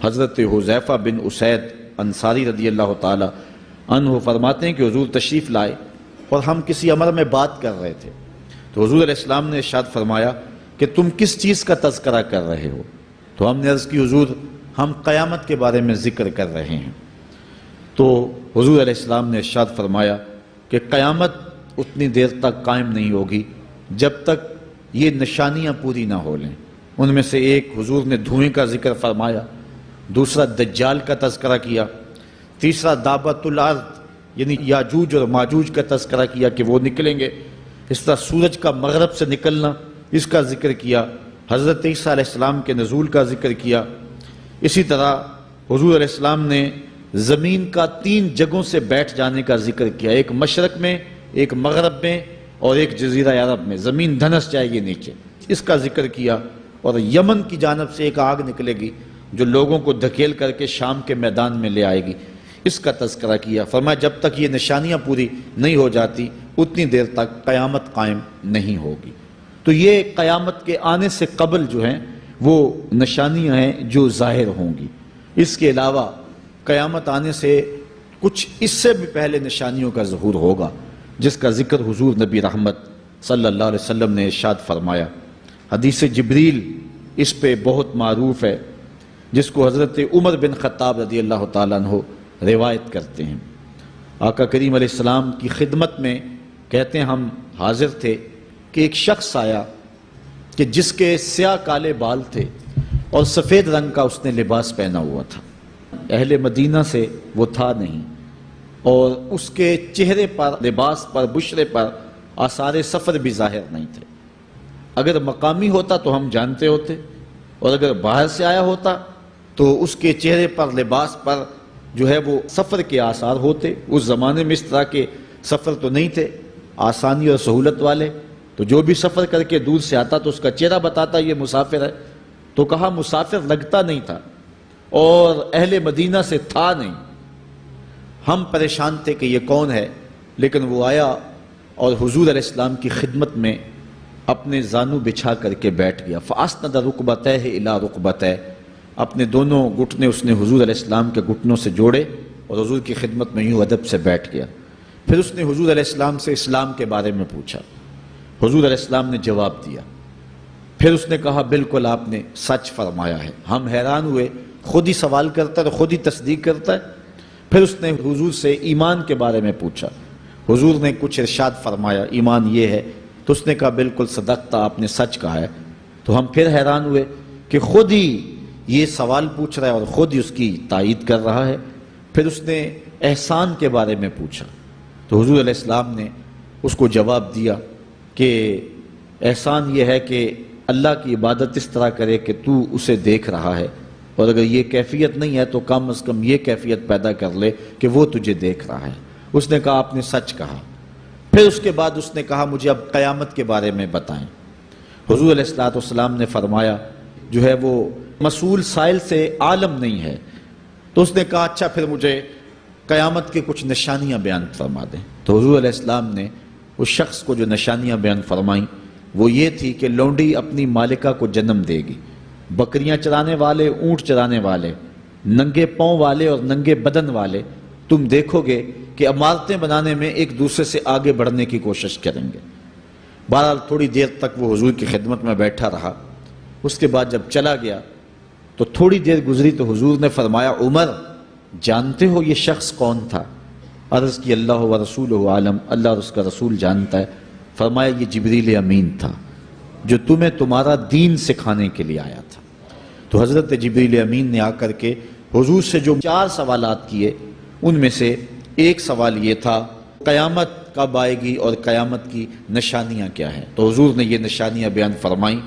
حضرت حذیفہ بن اسید انصاری رضی اللہ تعالی عنہ فرماتے ہیں کہ حضور تشریف لائے اور ہم کسی امر میں بات کر رہے تھے، تو حضور علیہ السلام نے ارشاد فرمایا کہ تم کس چیز کا تذکرہ کر رہے ہو؟ تو ہم نے عرض کی حضور ہم قیامت کے بارے میں ذکر کر رہے ہیں۔ تو حضور علیہ السلام نے ارشاد فرمایا کہ قیامت اتنی دیر تک قائم نہیں ہوگی جب تک یہ نشانیاں پوری نہ ہو لیں۔ ان میں سے ایک حضور نے دھوئیں کا ذکر فرمایا، دوسرا دجال کا تذکرہ کیا، تیسرا دابۃ الارض یعنی یاجوج اور ماجوج کا تذکرہ کیا کہ وہ نکلیں گے، اس طرح سورج کا مغرب سے نکلنا اس کا ذکر کیا، حضرت عیسیٰ علیہ السلام کے نزول کا ذکر کیا۔ اسی طرح حضور علیہ السلام نے زمین کا 3 جگہوں سے بیٹھ جانے کا ذکر کیا، ایک مشرق میں، ایک مغرب میں اور ایک جزیرہ عرب میں، زمین دھنس جائے گی نیچے، اس کا ذکر کیا۔ اور یمن کی جانب سے ایک آگ نکلے گی جو لوگوں کو دھکیل کر کے شام کے میدان میں لے آئے گی، اس کا تذکرہ کیا۔ فرمایا جب تک یہ نشانیاں پوری نہیں ہو جاتی اتنی دیر تک قیامت قائم نہیں ہوگی۔ تو یہ قیامت کے آنے سے قبل جو ہیں وہ نشانیاں ہیں جو ظاہر ہوں گی۔ اس کے علاوہ قیامت آنے سے کچھ اس سے بھی پہلے نشانیوں کا ظہور ہوگا، جس کا ذکر حضور نبی رحمت صلی اللہ علیہ وسلم نے ارشاد فرمایا۔ حدیث جبریل اس پہ بہت معروف ہے، جس کو حضرت عمر بن خطاب رضی اللہ تعالیٰ عنہ روایت کرتے ہیں۔ آقا کریم علیہ السلام کی خدمت میں کہتے ہیں ہم حاضر تھے کہ ایک شخص آیا کہ جس کے سیاہ کالے بال تھے اور سفید رنگ کا اس نے لباس پہنا ہوا تھا، اہل مدینہ سے وہ تھا نہیں، اور اس کے چہرے پر، لباس پر، بشرے پر آثار سفر بھی ظاہر نہیں تھے۔ اگر مقامی ہوتا تو ہم جانتے ہوتے، اور اگر باہر سے آیا ہوتا تو اس کے چہرے پر، لباس پر جو ہے وہ سفر کے آثار ہوتے۔ اس زمانے میں اس طرح کے سفر تو نہیں تھے آسانی اور سہولت والے، تو جو بھی سفر کر کے دور سے آتا تو اس کا چہرہ بتاتا یہ مسافر ہے۔ تو کہا مسافر لگتا نہیں تھا اور اہل مدینہ سے تھا نہیں۔ ہم پریشان تھے کہ یہ کون ہے، لیکن وہ آیا اور حضور علیہ السلام کی خدمت میں اپنے زانو بچھا کر کے بیٹھ گیا۔ فَأَسْنَدَ رُكْبَتَيْهِ إِلَىٰ رُكْبَتَيْهِ، اپنے دونوں گھٹنے اس نے حضور علیہ السلام کے گھٹنوں سے جوڑے اور حضور کی خدمت میں یوں ادب سے بیٹھ گیا۔ پھر اس نے حضور علیہ السلام سے اسلام کے بارے میں پوچھا، حضور علیہ السلام نے جواب دیا۔ پھر اس نے کہا بالکل آپ نے سچ فرمایا ہے۔ ہم حیران ہوئے، خود ہی سوال کرتا ہے، خود ہی تصدیق کرتا ہے۔ پھر اس نے حضور سے ایمان کے بارے میں پوچھا، حضور نے کچھ ارشاد فرمایا ایمان یہ ہے، تو اس نے کہا بالکل صدقتا، آپ نے سچ کہا ہے۔ تو ہم پھر حیران ہوئے کہ خود ہی یہ سوال پوچھ رہا ہے اور خود ہی اس کی تائید کر رہا ہے۔ پھر اس نے احسان کے بارے میں پوچھا، تو حضور علیہ السلام نے اس کو جواب دیا کہ احسان یہ ہے کہ اللہ کی عبادت اس طرح کرے کہ تو اسے دیکھ رہا ہے، اور اگر یہ کیفیت نہیں ہے تو کم از کم یہ کیفیت پیدا کر لے کہ وہ تجھے دیکھ رہا ہے۔ اس نے کہا آپ نے سچ کہا۔ پھر اس کے بعد اس نے کہا مجھے اب قیامت کے بارے میں بتائیں۔ حضور علیہ السلام نے فرمایا جو ہے وہ مسئول سائل سے عالم نہیں ہے۔ تو اس نے کہا اچھا پھر مجھے قیامت کی کچھ نشانیاں بیان فرما دیں۔ تو حضور علیہ السلام نے اس شخص کو جو نشانیاں بیان فرمائیں وہ یہ تھی کہ لونڈی اپنی مالکہ کو جنم دے گی، بکریاں چرانے والے، اونٹ چرانے والے، ننگے پاؤں والے اور ننگے بدن والے تم دیکھو گے کہ عمارتیں بنانے میں ایک دوسرے سے آگے بڑھنے کی کوشش کریں گے۔ بہرحال تھوڑی دیر تک وہ حضور کی خدمت میں بیٹھا رہا۔ اس کے بعد جب چلا گیا تو تھوڑی دیر گزری تو حضور نے فرمایا عمر جانتے ہو یہ شخص کون تھا؟ عرض کی اللہ و رسولہ عالم، اللہ اور اس کا رسول جانتا ہے۔ فرمایا یہ جبریل امین تھا جو تمہیں تمہارا دین سکھانے کے لیے آیا تھا۔ تو حضرت جبریل امین نے آ کر کے حضور سے جو 4 سوالات کیے ان میں سے ایک سوال یہ تھا قیامت کب آئے گی اور قیامت کی نشانیاں کیا ہیں؟ تو حضور نے یہ نشانیاں بیان فرمائیں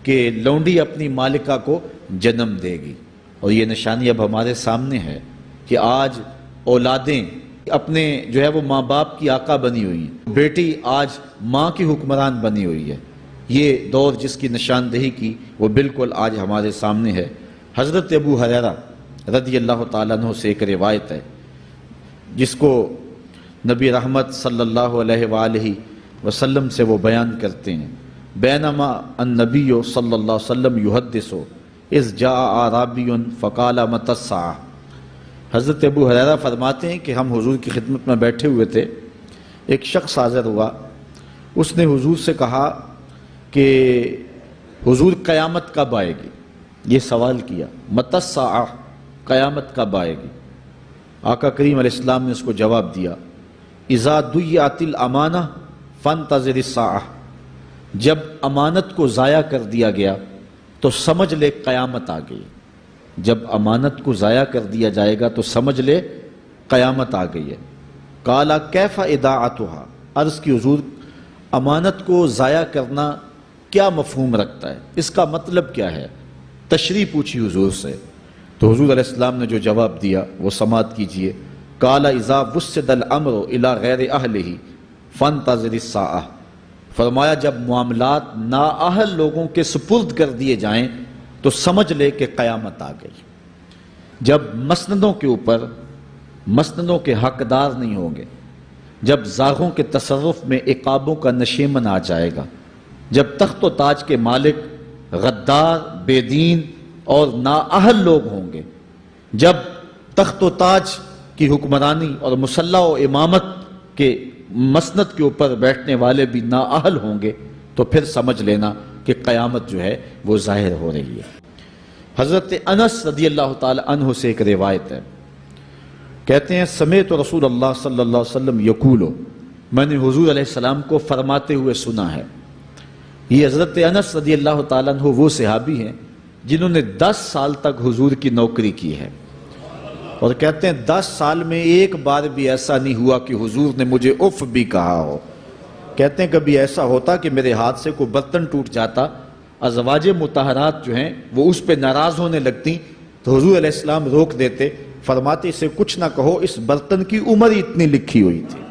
کہ لونڈی اپنی مالکہ کو جنم دے گی، اور یہ نشانی اب ہمارے سامنے ہے کہ آج اولادیں اپنے جو ہے وہ ماں باپ کی آقا بنی ہوئی ہیں، بیٹی آج ماں کی حکمران بنی ہوئی ہے۔ یہ دور جس کی نشاندہی کی وہ بالکل آج ہمارے سامنے ہے۔ حضرت ابو ہریرہ رضی اللہ تعالیٰ عنہ سے ایک روایت ہے جس کو نبی رحمت صلی اللہ علیہ وآلہ وسلم سے وہ بیان کرتے ہیں، بینما النبی صلی اللہ علیہ وسلم یحدث اذ جاء اعرابی فقال متی الساعہ۔ حضرت ابو ہریرہ فرماتے ہیں کہ ہم حضور کی خدمت میں بیٹھے ہوئے تھے، ایک شخص حاضر ہوا، اس نے حضور سے کہا کہ حضور قیامت کب آئے گی؟ یہ سوال کیا، متی الساعہ، قیامت کب آئے گی؟ آقا کریم علیہ السلام نے اس کو جواب دیا، اذا ضیعت الامانہ فانتظر الساعہ، جب امانت کو ضائع کر دیا گیا تو سمجھ لے قیامت آ گئی۔ جب امانت کو ضائع کر دیا جائے گا تو سمجھ لے قیامت آ گئی ہے۔ قال کیف اضاعتھا، عرض کی حضور امانت کو ضائع کرنا کیا مفہوم رکھتا ہے، اس کا مطلب کیا ہے؟ تشریح پوچھی حضور سے، تو حضور علیہ السلام نے جو جواب دیا وہ سماعت کیجئے۔ قال اذا وسد الامر الى غیر اہلہ فانتظر الساعہ، فرمایا جب معاملات نااہل لوگوں کے سپرد کر دیے جائیں تو سمجھ لے کہ قیامت آ گئی۔ جب مسندوں کے اوپر مسندوں کے حقدار نہیں ہوں گے، جب زاغوں کے تصرف میں عقابوں کا نشیمن آ جائے گا، جب تخت و تاج کے مالک غدار، بے دین اور نااہل لوگ ہوں گے، جب تخت و تاج کی حکمرانی اور مسلح و امامت کے مسند کے اوپر بیٹھنے والے بھی نااہل ہوں گے، تو پھر سمجھ لینا کہ قیامت جو ہے وہ ظاہر ہو رہی ہے۔ حضرت انس رضی اللہ تعالی عنہ سے ایک روایت ہے، کہتے ہیں سمعت رسول اللہ صلی اللہ علیہ وسلم یقول، میں نے حضور علیہ السلام کو فرماتے ہوئے سنا ہے۔ یہ حضرت انس رضی اللہ تعالیٰ عنہ وہ صحابی ہیں جنہوں نے 10 سال تک حضور کی نوکری کی ہے، اور کہتے ہیں 10 سال میں ایک بار بھی ایسا نہیں ہوا کہ حضور نے مجھے اف بھی کہا ہو۔ کہتے ہیں کبھی ایسا ہوتا کہ میرے ہاتھ سے کوئی برتن ٹوٹ جاتا، ازواج مطہرات جو ہیں وہ اس پہ ناراض ہونے لگتی تو حضور علیہ السلام روک دیتے، فرماتے اسے کچھ نہ کہو، اس برتن کی عمر ہی اتنی لکھی ہوئی تھی،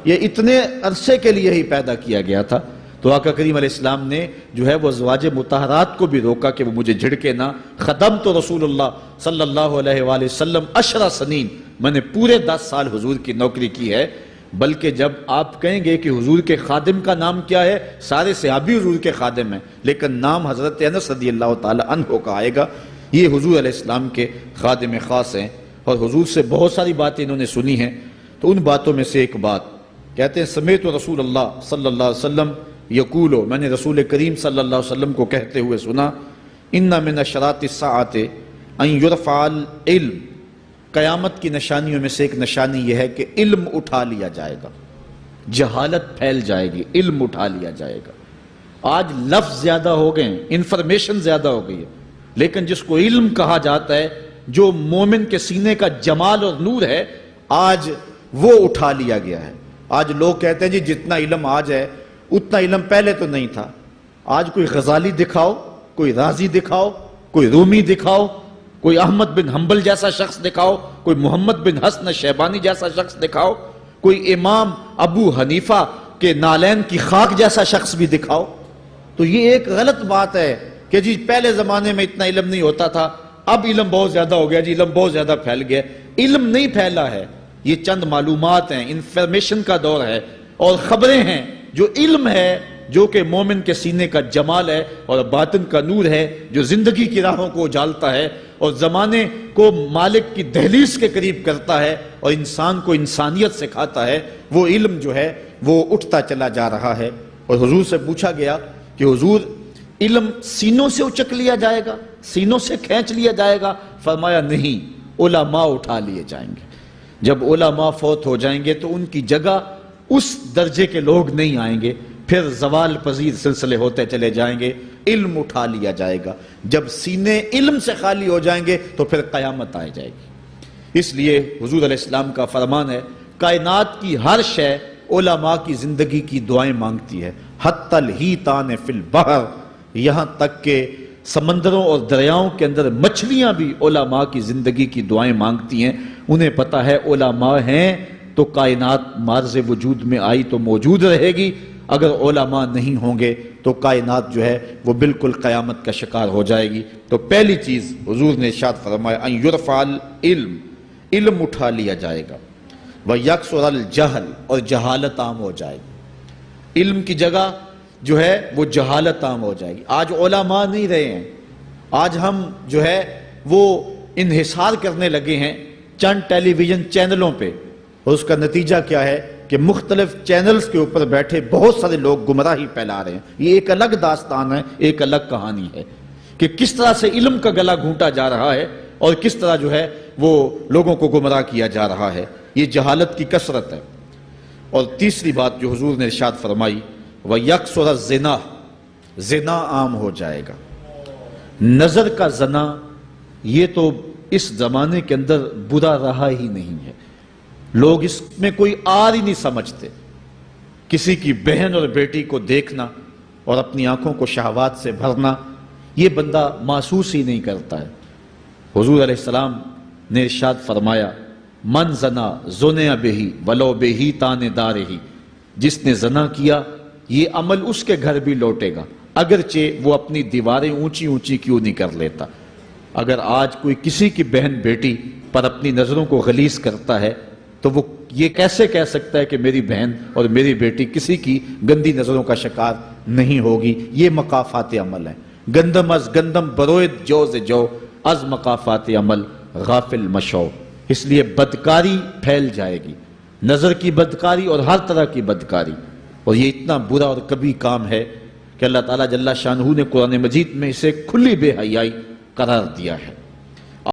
یہ اتنے عرصے کے لیے ہی پیدا کیا گیا تھا۔ تو آقا کریم علیہ السلام نے جو ہے وہ ازواج مطہرات کو بھی روکا کہ وہ مجھے جھڑکے نہ۔ خدمت رسول اللہ صلی اللہ علیہ وآلہ وسلم 10 سنین، میں نے پورے 10 سال حضور کی نوکری کی ہے۔ بلکہ جب آپ کہیں گے کہ حضور کے خادم کا نام کیا ہے، سارے صحابی حضور کے خادم ہیں، لیکن نام حضرت انس رضی اللہ تعالی عنہ کا آئے گا، یہ حضور علیہ السلام کے خادم خاص ہیں، اور حضور سے بہت ساری باتیں انہوں نے سنی ہیں۔ تو ان باتوں میں سے ایک بات کہتے ہیں سمعت رسول اللہ صلی اللہ علیہ وسلم یقول، میں نے رسول کریم صلی اللہ علیہ وسلم کو کہتے ہوئے سنا، ان من اشراط الساعۃ ان یرفع العلم، قیامت کی نشانیوں میں سے ایک نشانی یہ ہے کہ علم اٹھا لیا جائے گا، جہالت پھیل جائے گی، علم اٹھا لیا جائے گا۔ آج لفظ زیادہ ہو گئے ہیں، انفارمیشن زیادہ ہو گئی ہے، لیکن جس کو علم کہا جاتا ہے، جو مومن کے سینے کا جمال اور نور ہے، آج وہ اٹھا لیا گیا ہے۔ آج لوگ کہتے ہیں جی جتنا علم آج ہے اتنا علم پہلے تو نہیں تھا۔ آج کوئی غزالی دکھاؤ، کوئی رازی دکھاؤ، کوئی رومی دکھاؤ، کوئی احمد بن حنبل جیسا شخص دکھاؤ، کوئی محمد بن حسن شیبانی جیسا شخص دکھاؤ، کوئی امام ابو حنیفہ کے نالین کی خاک جیسا شخص بھی دکھاؤ، تو یہ ایک غلط بات ہے کہ جی پہلے زمانے میں اتنا علم نہیں ہوتا تھا، اب علم بہت زیادہ ہو گیا، جی علم بہت زیادہ پھیل گیا۔ علم نہیں پھیلا ہے، یہ چند معلومات ہیں، انفارمیشن کا دور ہے، اور خبریں ہیں۔ جو علم ہے، جو کہ مومن کے سینے کا جمال ہے اور باطن کا نور ہے، جو زندگی کی راہوں کو اجالتا ہے اور زمانے کو مالک کی دہلیز کے قریب کرتا ہے اور انسان کو انسانیت سکھاتا ہے، وہ علم جو ہے وہ اٹھتا چلا جا رہا ہے۔ اور حضور سے پوچھا گیا کہ حضور علم سینوں سے اچک لیا جائے گا، سینوں سے کھینچ لیا جائے گا؟ فرمایا نہیں، علماء اٹھا لیے جائیں گے۔ جب علماء فوت ہو جائیں گے تو ان کی جگہ اس درجے کے لوگ نہیں آئیں گے، پھر زوال پذیر سلسلے ہوتے چلے جائیں گے، علم اٹھا لیا جائے گا۔ جب سینے علم سے خالی ہو جائیں گے تو پھر قیامت آ جائے گی۔ اس لیے حضور علیہ السلام کا فرمان ہے، کائنات کی ہر شے علماء کی زندگی کی دعائیں مانگتی ہے، حتی الحیتان فی البحر، یہاں تک کہ سمندروں اور دریاؤں کے اندر مچھلیاں بھی علماء کی زندگی کی دعائیں مانگتی ہیں۔ انہیں پتا ہے علماء ہیں تو کائنات مارز وجود میں آئی تو موجود رہے گی، اگر علماء نہیں ہوں گے تو کائنات جو ہے وہ بالکل قیامت کا شکار ہو جائے گی۔ تو پہلی چیز حضور نے ارشاد فرمایا ان یرفع العلم، علم اٹھا لیا جائے گا، ویکثر الجہل، اور جہالت عام ہو جائے گی۔ علم کی جگہ جو ہے وہ جہالت عام ہو جائے گی۔ آج علماء نہیں رہے ہیں، آج ہم جو ہے وہ انحصار کرنے لگے ہیں چند ٹیلی ویژن چینلوں پہ، اور اس کا نتیجہ کیا ہے کہ مختلف چینلز کے اوپر بیٹھے بہت سارے لوگ گمراہی پھیلا رہے ہیں۔ یہ ایک الگ داستان ہے، ایک الگ کہانی ہے کہ کس طرح سے علم کا گلا گھونٹا جا رہا ہے اور کس طرح جو ہے وہ لوگوں کو گمراہ کیا جا رہا ہے۔ یہ جہالت کی کثرت ہے۔ اور تیسری بات جو حضور نے ارشاد فرمائی، وَيَكْسُرَ الزِّنَا، زنا عام ہو جائے گا۔ نظر کا زنا یہ تو اس زمانے کے اندر برا رہا ہی نہیں ہے، لوگ اس میں کوئی آر ہی نہیں سمجھتے۔ کسی کی بہن اور بیٹی کو دیکھنا اور اپنی آنکھوں کو شہوات سے بھرنا، یہ بندہ محسوس ہی نہیں کرتا ہے۔ حضور علیہ السلام نے ارشاد فرمایا، من زنا زنیا بہی ولو بہی تانے دارہی، جس نے زنا کیا یہ عمل اس کے گھر بھی لوٹے گا، اگرچہ وہ اپنی دیواریں اونچی اونچی کیوں نہیں کر لیتا۔ اگر آج کوئی کسی کی بہن بیٹی پر اپنی نظروں کو غلیظ کرتا ہے تو وہ یہ کیسے کہہ سکتا ہے کہ میری بہن اور میری بیٹی کسی کی گندی نظروں کا شکار نہیں ہوگی؟ یہ مقافات عمل ہیں۔ گندم از گندم بروید جو سے جو، از مقافات عمل غافل مشو۔ اس لیے بدکاری پھیل جائے گی، نظر کی بدکاری اور ہر طرح کی بدکاری، اور یہ اتنا برا اور کبھی کام ہے کہ اللہ تعالیٰ جل شانہ نے قرآن مجید میں اسے کھلی بے حیائی قرار دیا ہے۔